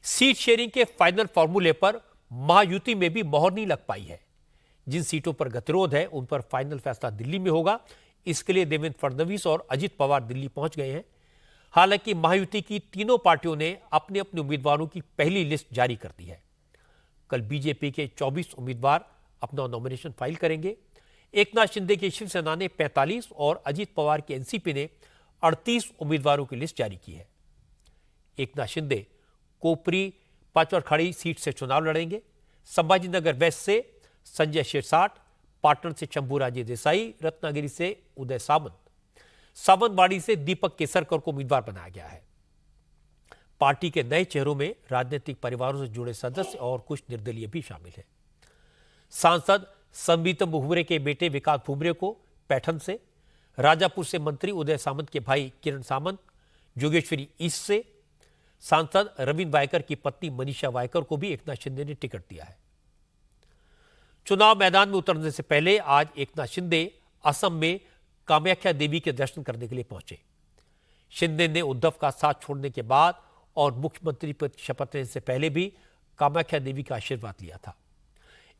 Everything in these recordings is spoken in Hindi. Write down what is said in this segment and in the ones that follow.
सीट शेयरिंग के फाइनल फॉर्मूले पर महायुति में भी मोहर नहीं लग पाई है। जिन सीटों पर गतिरोध है उन पर फाइनल फैसला दिल्ली में होगा। इसके लिए देवेंद्र फडणवीस और अजित पवार दिल्ली पहुंच गए हैं। हालांकि महायुति की तीनों पार्टियों ने अपने अपने उम्मीदवारों की पहली लिस्ट जारी कर दी है। कल बीजेपी के 24 उम्मीदवार अपना नॉमिनेशन फाइल करेंगे। एकनाथ शिंदे की शिवसेना ने 45 और अजित पवार की एनसीपी ने 38 उम्मीदवारों की लिस्ट जारी की है। एकनाथ शिंदे कोपरी पाचवरखाड़ी सीट से चुनाव लड़ेंगे। संभाजीनगर वेस्ट से संजय शिरसाट, पाटन से शंभूराजे देसाई, रत्नागिरी से उदय सामंत, सावंतवाड़ी से दीपक केसरकर को उम्मीदवार बनाया गया है। पार्टी के नए चेहरों में राजनीतिक परिवारों से जुड़े सदस्य और कुछ निर्दलीय भी शामिल हैं। सांसद संबीतम भुमरे के बेटे विकास भुमरे को पैठन से, राजापुर से मंत्री उदय सामंत के भाई किरण सामंत, जोगेश्वरी ईस्ट से सांसद रविंद्र वायकर की पत्नी मनीषा वायकर को भी एकनाथ शिंदे ने टिकट दिया है। चुनाव मैदान में उतरने से पहले आज एकनाथ शिंदे असम में कामाख्या देवी के दर्शन करने के लिए पहुंचे। शिंदे ने उद्धव का साथ छोड़ने के बाद और मुख्यमंत्री पद की शपथ लेने से पहले भी कामाख्या देवी का आशीर्वाद लिया था।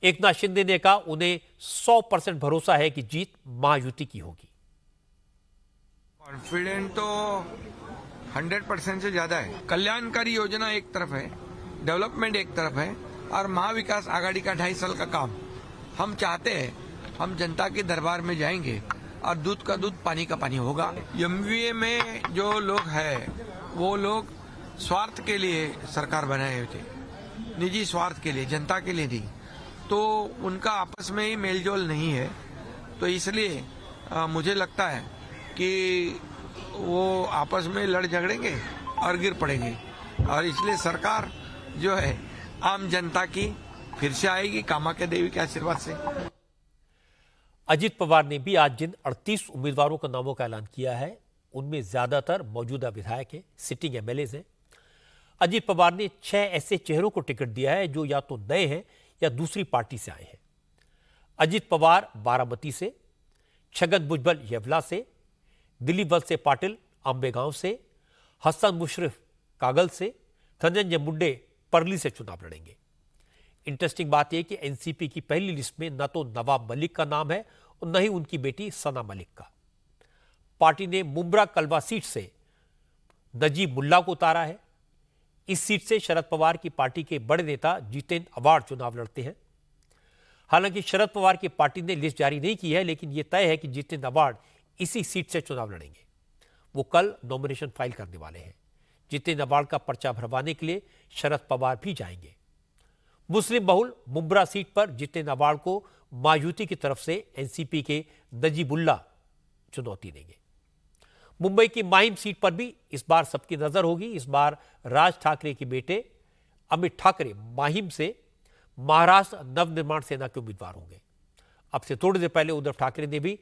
एकनाथ शिंदे ने कहा उन्हें 100% भरोसा है कि जीत महायुति की होगी। कॉन्फिडेंट तो 100% से ज्यादा है। कल्याणकारी योजना एक तरफ है, डेवलपमेंट एक तरफ है, और महाविकास आघाड़ी का 2.5 साल का काम हम चाहते हैं। हम जनता के दरबार में जाएंगे और दूध का दूध पानी का पानी होगा। एमवीए में जो लोग हैं वो लोग स्वार्थ के लिए सरकार बनाए हुए थे, निजी स्वार्थ के लिए, जनता के लिए नहीं। तो उनका आपस में ही मेलजोल नहीं है। तो इसलिए मुझे लगता है कि वो आपस में लड़ झगड़ेंगे और गिर पड़ेंगे, और इसलिए सरकार जो है आम जनता की फिर से आएगी कामाख्या देवी के आशीर्वाद से। अजित पवार ने भी आज जिन 38 उम्मीदवारों के नामों का ऐलान किया है उनमें ज्यादातर मौजूदा विधायक हैं, सिटिंग एमएलएज हैं। अजित पवार ने 6 ऐसे चेहरों को टिकट दिया है जो या तो नए हैं या दूसरी पार्टी से आए हैं। अजित पवार बारामती से, छगन भुजबल येवला से, दिलीप वत्स पाटिल अंबेगांव से, हसन मुशर्रफ कागल से, धनंजय मुंडे परली से चुनाव लड़ेंगे। इंटरेस्टिंग बात यह कि एनसीपी की पहली लिस्ट में न तो नवाब मलिक का नाम है और न ही उनकी बेटी सना मलिक का। पार्टी ने मुंब्रा कलवा सीट से नजीब मुल्ला को उतारा है। इस सीट से शरद पवार की पार्टी के बड़े नेता जितेंद्र अवार्ड चुनाव लड़ते हैं। हालांकि शरद पवार की पार्टी ने लिस्ट जारी नहीं की है, लेकिन यह तय है कि जितेंद्र अवार्ड इसी सीट से चुनाव लड़ेंगे। वो कल नॉमिनेशन फाइल करने वाले हैं। जितेंद्र अवार्ड का पर्चा भरवाने के लिए शरद पवार भी जाएंगे। मुस्लिम बहुल मुंब्रा सीट पर जितेंद्र अवार्ड को महायुति की तरफ से एनसीपी के नजीबुल्ला चुनौती देंगे। मुंबई की माहिम सीट पर भी इस बार सबकी नजर होगी। इस बार राज ठाकरे के बेटे अमित ठाकरे माहिम से महाराष्ट्र नवनिर्माण सेना के उम्मीदवार होंगे। अब से थोड़ी देर पहले उद्धव ठाकरे ने भी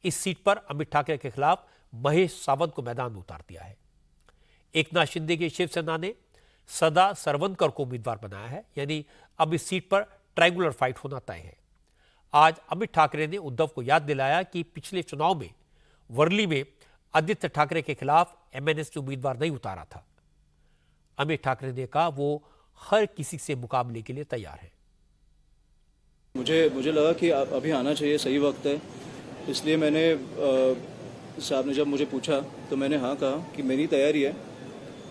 इस सीट पर अमित ठाकरे के खिलाफ महेश सावंत को मैदान में उतार दिया है। एकनाथ शिंदे की शिवसेना ने सदा सरवनकर को उम्मीदवार बनाया है, यानी अब इस सीट पर ट्रायंगुलर फाइट होना तय है। आज अमित ठाकरे ने उद्धव को याद दिलाया कि पिछले चुनाव में वर्ली में आदित्य ठाकरे के खिलाफ एमएनएस ने उम्मीदवार नहीं उतारा था। अमित ठाकरे ने कहा वो हर किसी से मुकाबले के लिए तैयार है। मुझे लगा कि अभी आना चाहिए, सही वक्त है, इसलिए मैंने साहब ने जब मुझे पूछा तो मैंने हाँ कहा कि मेरी तैयारी है।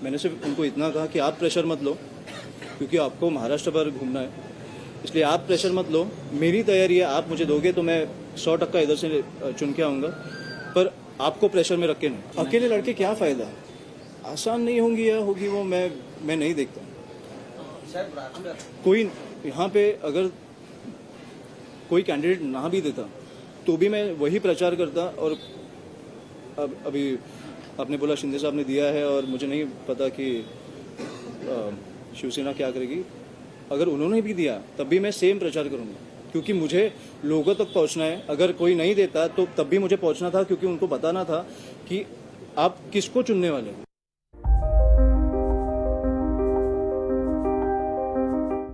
मैंने सिर्फ उनको इतना कहा कि आप प्रेशर मत लो, क्योंकि आपको महाराष्ट्र पर घूमना है, इसलिए आप प्रेशर मत लो। मेरी तैयारी है, आप मुझे दोगे तो मैं 100% इधर से चुन के आऊँगा, पर आपको प्रेशर में रख के नहीं। अकेले लड़के क्या फ़ायदा, आसान नहीं होंगी या होगी वो मैं नहीं देखता। कोई यहाँ पे अगर कोई कैंडिडेट ना भी देता तो भी मैं वही प्रचार करता। और अब अभी आपने बोला शिंदे साहब ने दिया है और मुझे नहीं पता कि शिवसेना क्या करेगी। अगर उन्होंने भी दिया तब भी मैं सेम प्रचार करूंगा, क्योंकि मुझे लोगों तक पहुंचना है। अगर कोई नहीं देता तो तब भी मुझे पहुंचना था, क्योंकि उनको बताना था कि आप किसको चुनने वाले हैं।